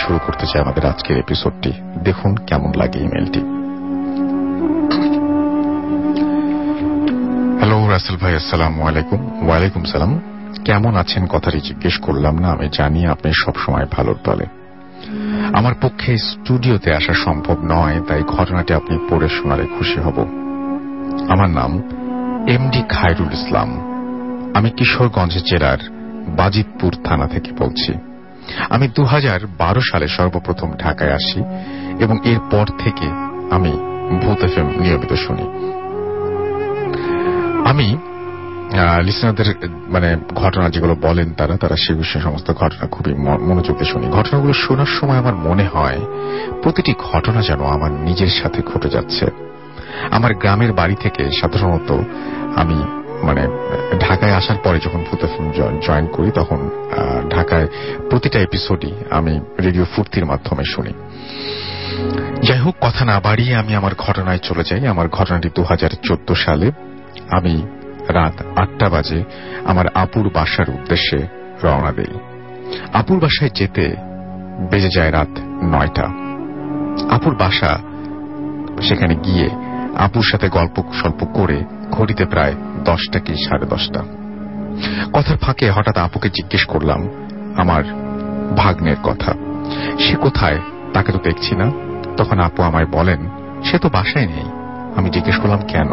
শুরু করতে চাই আমাদের আজকের এপিসোডটি। দেখুন কেমন লাগে ইমেলটি। হ্যালো রাসেল ভাই, আসসালামু আলাইকুম। ওয়ালাইকুম সালাম। কেমন আছেন কথাটি জিজ্ঞেস করলাম না, আমি জানি আপনি সবসময় ভালোর তলে। আমার পক্ষে স্টুডিওতে আসা সম্ভব নয়, তাই ঘটনাটি আপনি পড়ে শোনালে খুশি হব। আমার নাম এমডি খায়রুল ইসলাম। আমি কিশোরগঞ্জ জেলার বাজিতপুর থানা থেকে বলছি। আমি 2012 সালে সর্বপ্রথম ঢাকায় আসি এবং এরপর থেকে আমি ভূত এফএম নিয়মিত শুনি। আমি লিসনারদের ঘটনা যেগুলো বলেন তারা সে বিষয়ে সমস্ত ঘটনা খুবই মনোযোগ দিয়ে শুনি। ঘটনাগুলো শোনার সময় আমার মনে হয় প্রতিটি ঘটনা যেন আমার নিজের সাথে ঘটে যাচ্ছে। আমার গ্রামের বাড়ি থেকে সাধারণত আমি ঢাকায় আসার পরে যখন ভূত এফএম জয়েন করি তখন ঢাকায় প্রতিটা এপিসোডই আমি রেডিও ফুর্তির মাধ্যমে শুনি। যাই হোক, কথা না বাড়িয়ে আমি আমার ঘটনায় চলে যাই। আমার ঘটনাটি 2014 সালে। আমি রাত 8টা বাজে আমার আপুর বাসার উদ্দেশ্যে রওনা দেই। আপুর বাসায় যেতে বেজে যায় রাত 9টা। আপুর বাসা, সেখানে গিয়ে আপুর সাথে গল্প সল্প করে ঘড়িতে প্রায় 10টা কি 10:30। কথার ফাঁকে হঠাৎ আপুকে জিজ্ঞেস করলাম আমার ভাগ্নের কথা। সে কোথায়, তাকে তো দেখছি না। তখন আপু আমায় বলেন সে তো বাসায় নেই। আমি জিজ্ঞেস করলাম কেন?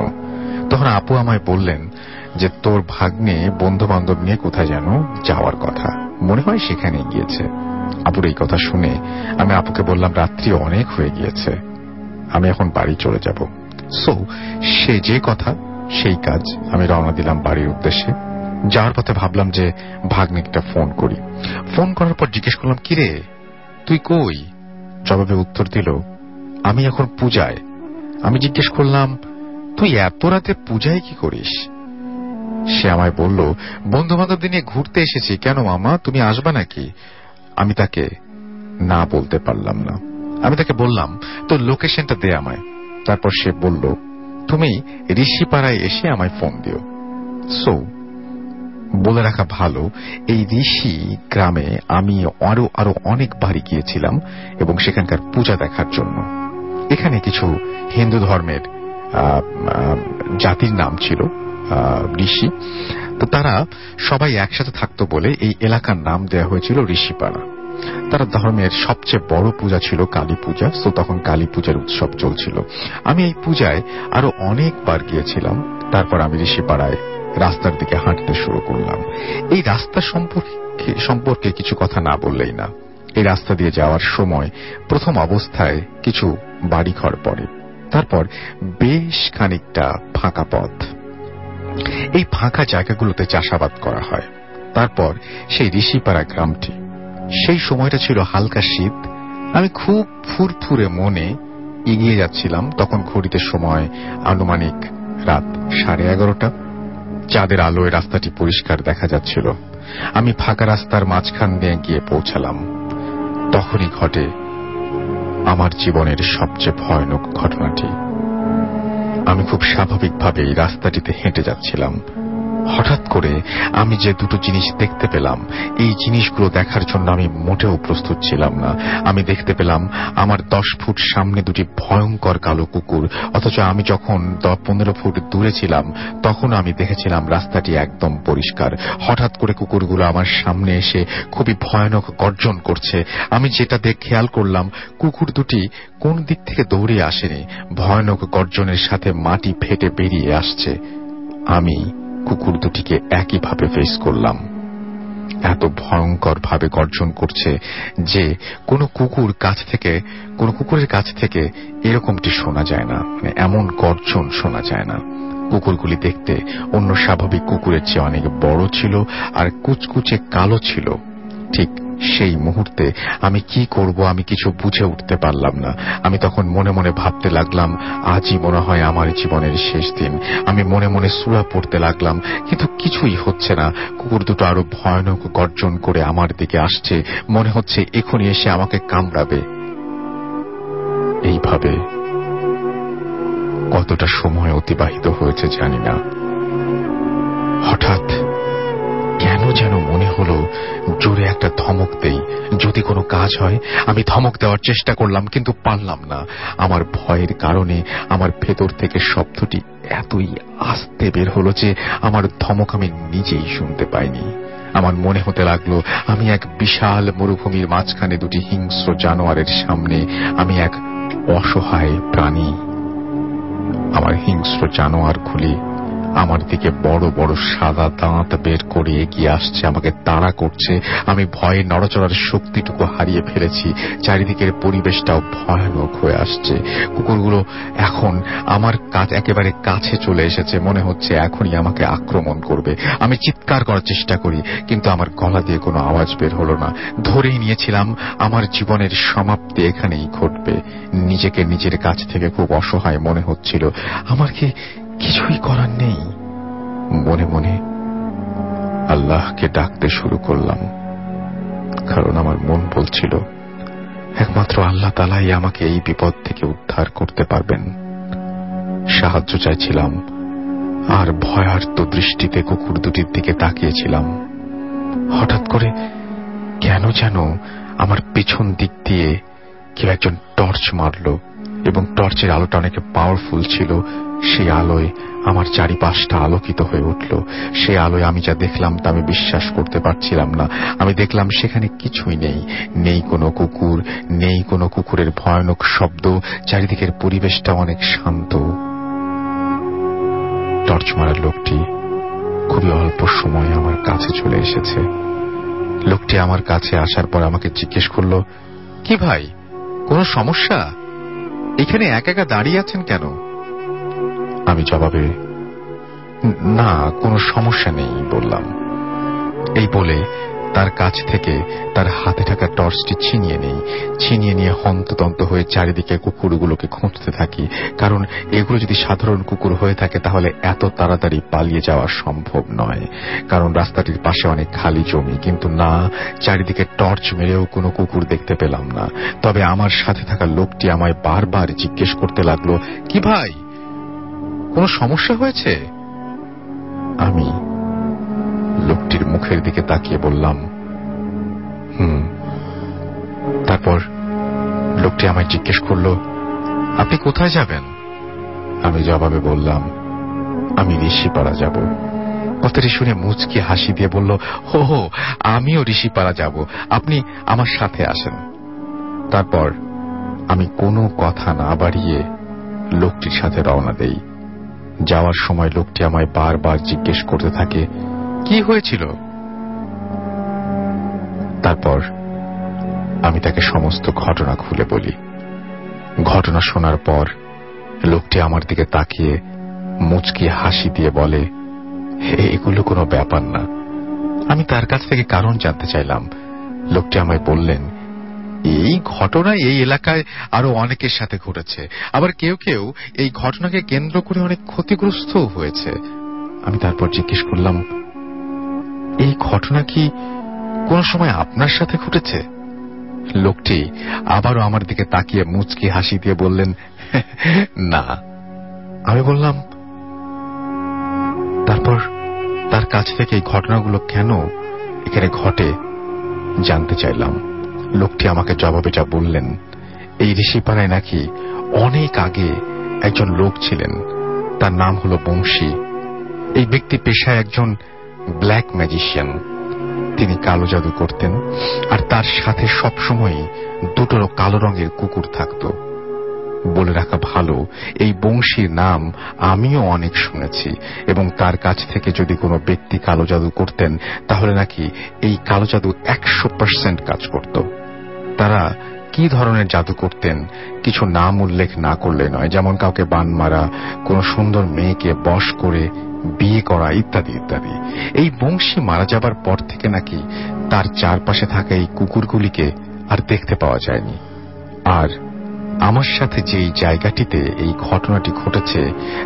তখন আপু আমায় বললেন যে তোর ভাগ্নে বন্ধু বান্ধব নিয়ে কোথায় যেন যাওয়ার কথা, মনে হয় সেখানে গিয়েছে। আপুর এই কথা শুনে আমি আপুকে বললাম রাত্রি অনেক হয়ে গিয়েছে, আমি এখন বাড়ি চলে যাব। সো সে যে কথা সেই কাজ। আমি রওনা দিলাম বাড়ির উদ্দেশ্যে। যাওয়ার পথে ভাবলাম যে ভাগ্নিকটা ফোন করি। ফোন করার পর জিজ্ঞেস করলাম কিরে তুই কই? জবাবে উত্তর দিল আমি এখন পূজায়। আমি জিজ্ঞেস করলাম তুই এত রাতে পূজায় কি করিস? সে আমায় বলল বন্ধু বান্ধবদের নিয়ে ঘুরতে এসেছি। কেন মামা, তুমি আসবা নাকি? আমি তাকে না বলতে পারলাম না। আমি তাকে বললাম তোর লোকেশনটা দে আমায়। তারপর সে বলল তুমি ঋষিপাড়ায় এসে আমায় ফোন দিও। সো বলে রাখা ভালো, এই ঋষি গ্রামে আমি আরো অনেকবারই গিয়েছিলাম এবং সেখানকার পূজা দেখার জন্য। এখানে কিছু হিন্দু ধর্মের জাতির নাম ছিল ঋষি, তো তারা সবাই একসাথে থাকতো বলে এই এলাকার নাম দেওয়া হয়েছিল ঋষিপাড়া। তারা ধর্মের সবচেয়ে বড় পূজা ছিল কালী পূজা। তো তখন কালী পূজার উৎসব চলছিল। আমি এই পূজায় আরো অনেকবার গিয়েছিলাম। তারপর আমি ঋষিপাড়ায় রাস্তার দিকে হাঁটতে শুরু করলাম। এই রাস্তা সম্পর্কে কিছু কথা না বললেই না। এই রাস্তা দিয়ে যাওয়ার সময় প্রথম অবস্থায় কিছু বাড়িঘর পড়ে, তারপর বেশ খানিকটা ফাঁকা পথ। এই ফাঁকা জায়গাগুলোতে চাষাবাদ করা হয়। তারপর সেই ঋষিপাড়া গ্রামটি। সেই সময়টা ছিল হালকা শীত। আমি খুব ফুরফুরে মনে এগিয়ে যাচ্ছিলাম। তখন ঘড়িতে সময় আনুমানিক রাত 11:30। চাঁদের আলোয় রাস্তাটি পরিষ্কার দেখা যাচ্ছিল। আমি ফাঁকা রাস্তার মাঝখান দিয়ে গিয়ে পৌঁছালাম। তখনই ঘটে আমার জীবনের সবচেয়ে ভয়ানক ঘটনাটি। আমি খুব স্বাভাবিকভাবে এই রাস্তাটিতে হেঁটে যাচ্ছিলাম। হঠাৎ করে আমি যে দুটো জিনিস দেখতে পেলাম, এই জিনিসগুলো দেখার জন্য আমি মোটেও প্রস্তুত ছিলাম না। আমি দেখতে পেলাম আমার 10 ফুট সামনে দুটি ভয়ঙ্কর কালো কুকুর, অথচ আমি যখন 10-15 ফুট দূরে ছিলাম তখন আমি দেখেছিলাম রাস্তাটি একদম পরিষ্কার। হঠাৎ করে কুকুরগুলো আমার সামনে এসে খুবই ভয়ানক গর্জন করছে। আমি যেটা দেখে খেয়াল করলাম কুকুর দুটি কোন দিক থেকে দৌড়ে আসেনি, ভয়ানক গর্জনের সাথে মাটি ফেটে বেরিয়ে আসছে। আমি কুকুর দুটিকে একইভাবে ফেস করলাম। এত ভয়ঙ্কর ভাবে গর্জন করছে যে কোনো কুকুরের কাছ থেকে এরকমটি শোনা যায় না, এমন গর্জন শোনা যায় না। কুকুরগুলি দেখতে অন্য স্বাভাবিক কুকুরের চেয়ে অনেক বড় ছিল আর কুচকুচে কালো ছিল। ঠিক সেই মুহূর্তে আমি কি করব আমি কিছু বুঝে উঠতে পারলাম না। আমি তখন মনে মনে ভাবতে লাগলাম আজই মনে হয় আমার জীবনের শেষ দিন। আমি মনে মনে সূরা পড়তে লাগলাম, কিন্তু কিছুই হচ্ছে না। কুকুর দুটো আরো ভয়ানক গর্জন করে আমার দিকে আসছে, মনে হচ্ছে এখনই এসে আমাকে কামড়াবে। এইভাবে কতটা সময় অতিবাহিত হয়েছে জানি না। হঠাৎ কেন যেন মনে হলো জোরে একটা ধমক দেই, যদি কোনো কাজ হয়। আমি ধমক দেওয়ার চেষ্টা করলাম, কিন্তু পারলাম না। আমার ভয়ের কারণে আমার ভেতর থেকে শব্দটি এতই আস্তে বের হলো যে আমার ধমক আমি নিজেই শুনতে পাইনি। আমার মনে হতে লাগলো আমি এক বিশাল মরুভূমির মাঝখানে দুটি হিংস্র জানোয়ারের সামনে আমি এক অসহায় প্রাণী। আমার হিংস্র জানোয়ারগুলি আমার দিকে বড় বড় সাদা দাঁত বের করে এগিয়ে আসছে, আমাকে তাড়া করছে। আমি ভয়ে নড়াচড়ার শক্তিটুকু হারিয়ে ফেলেছি। চারিদিকের পরিবেশটাও ভয়ানক হয়ে আসছে। কুকুরগুলো এখন আমার একেবারে কাছে চলে এসেছে, মনে হচ্ছে এখনই আমাকে আক্রমণ করবে। আমি চিৎকার করার চেষ্টা করি, কিন্তু আমার গলা দিয়ে কোনো আওয়াজ বের হলো না। ধরেই নিয়েছিলাম আমার জীবনের সমাপ্তি এখানেই ঘটবে। নিজেকে নিজের কাছ থেকে খুব অসহায় মনে হচ্ছিল। আমার কি কিছুই করার নেই? মনে মনে আল্লাহকে ডাকতে শুরু করলাম, কারণ আমার মন বলছিল একমাত্র আল্লাহ তাআলাই আমাকে এই বিপদ থেকে উদ্ধার করতে পারবেন। সাহায্য চাইছিলাম আর ভয়ার্ত দৃষ্টিতে কুকুর দুটির দিকে তাকিয়েছিলাম। হঠাৎ করে কেন যেন আমার পেছন দিক দিয়ে কেউ একজন টর্চ মারল, এবং টর্চের আলোটা অনেক পাওয়ারফুল ছিল। সেই আলোয় আমার চারিপাশটা আলোকিত হয়ে উঠল। সেই আলোয় আমি যা দেখলাম তা আমি বিশ্বাস করতে পারছিলাম না। আমি দেখলাম সেখানে কিছুই নেই, নেই কোনো কুকুর, নেই কোনো কুকুরের ভয়ানক শব্দ। চারিদিকের পরিবেশটা অনেক শান্ত। টর্চ মারার লোকটি খুবই অল্প সময় আমার কাছে চলে এসেছে। লোকটি আমার কাছে আসার পর আমাকে জিজ্ঞেস করল, কি ভাই, কোনো সমস্যা? এখানে একা একা দাঁড়িয়ে আছেন কেন? আমি জবাবে, না, কোনো সমস্যা নেই বললাম। এই বলে তার কাছ থেকে তার হাতে থাকা টর্চটি ছিনিয়ে নিয়ে হন্তদন্ত হয়ে চারিদিকে কুকুরগুলোকে খুঁজতে থাকি, কারণ এগুলো যদি সাধারণ কুকুর হয়ে থাকে তাহলে এত তাড়াতাড়ি পালিয়ে যাওয়া সম্ভব নয়, কারণ রাস্তাটির পাশে অনেক খালি জমি। কিন্তু না, চারিদিকে টর্চ মেরেও কোনো কুকুর দেখতে পেলাম না। তবে আমার সাথে থাকা লোকটি আমায় বারবার জিজ্ঞেস করতে লাগলো, কি ভাই, কোনো সমস্যা হয়েছে? আমি লোকটির মুখের দিকে তাকিয়ে বললাম, তারপর লোকটি আমায় জিজ্ঞেস করল, আপনি কোথায় যাবেন? আমি জবাবে বললাম, আমি ঋষিপাড়া যাব। কথাটি শুনে মুচকি হাসি দিয়ে বলল, হো, আমিও ঋষিপাড়া যাব, আপনি আমার সাথে আসেন। তারপর আমি কোনো কথা না বাড়িয়ে লোকটির সাথে রওনা দেই। যাওয়ার সময় লোকটি আমায় বারবার জিজ্ঞেস করতে থাকে, কি হয়েছিল? তারপর আমি তাকে সমস্ত ঘটনা খুলে বলি। ঘটনা শোনার পর লোকটি আমার দিকে তাকিয়ে মুচকি হাসি দিয়ে বলে, এগুলো কোনো ব্যাপার না। আমি তার কাছ থেকে কারণ জানতে চাইলাম। লোকটি আমায় বললেন, এই ঘটনা এই এলাকায় আরো অনেকের সাথে ঘটেছে, আবার কেউ কেউ এই ঘটনাকে কেন্দ্র করে অনেক ক্ষতিগ্রস্ত হয়েছে। আমি তারপর জিজ্ঞেস করলাম, এই ঘটনা কি কোন সময় আপনার সাথে ঘটেছে? লোকটি আবারও আমার দিকে তাকিয়ে মুচকি হাসি দিয়ে বললেন, না। আমি বললাম, তারপর তার কাছ থেকে এই ঘটনাগুলো কেন এখানে ঘটে জানতে চাইলাম। লোকটি আমাকে জবাবে যা বললেন, এই ঋষিপাড়ায় নাকি অনেক আগে একজন লোক ছিলেন, তার নাম হলো বংশী। এই ব্যক্তি পেশায় একজন ব্ল্যাক ম্যাজিশিয়ান। তিনি কালো জাদু করতেন, আর তার সাথে সবসময়ই দুটো কালো রঙের কুকুর থাকত। বলে রাখা ভালো, এই বংশীর নাম আমিও অনেক শুনেছি, এবং তার কাছ থেকে যদি কোনো ব্যক্তি কালো জাদু করতেন তাহলে নাকি এই কালো জাদু 100% কাজ করত। তারা কি ধরনের জাদু করতেন কিছু নাম উল্লেখ না করলে নয়, যেমন কাউকে বান মারা, কোন সুন্দর মেয়েকে বশ করে বিয়ে করা, ইত্যাদি ইত্যাদি। এই বংশী মারা যাবার পর থেকে নাকি তার চারপাশে থাকা এই কুকুরগুলিকে আর দেখতে পাওয়া যায়নি। আর আমার সাথে যেই জায়গাটিতে এই ঘটনাটি ঘটেছে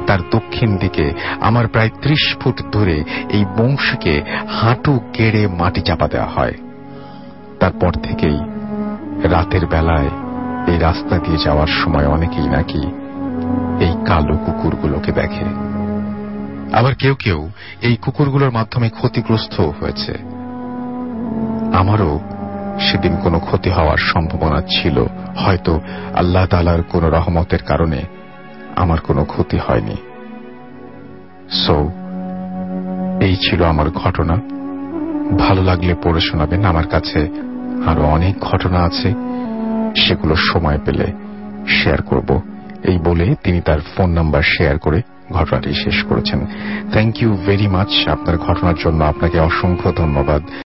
তার দক্ষিণ দিকে আমার প্রায় 30 ফুট দূরে এই বংশীকে হাঁটু গেড়ে মাটি চাপা দেওয়া হয়। তারপর থেকেই রাতের বেলায় এই রাস্তা দিয়ে যাওয়ার সময় অনেকেই নাকি এই কালো কুকুরগুলোকে দেখে। আবার কেউ কেউ এই কুকুরগুলোর মাধ্যমে ক্ষতিগ্রস্ত হয়েছে। আমারও সেদিন কোনো ক্ষতি হওয়ার সম্ভাবনা ছিল, হয়তো আল্লাহ তাআলার কোনো রহমতের কারণে আমার কোনো ক্ষতি হয়নি। সো এই ছিল আমার ঘটনা। ভালো লাগলে পড়ে শোনাবেন। আমার কাছে আরো অনেক ঘটনা আছে, সেগুলো সময় পেলে শেয়ার করব। এই বলে তিনি তার ফোন নাম্বার শেয়ার করে ঘটনাটি শেষ করেছেন। Thank you very much. আপনার ঘটনার জন্য আপনাকে অসংখ্য ধন্যবাদ।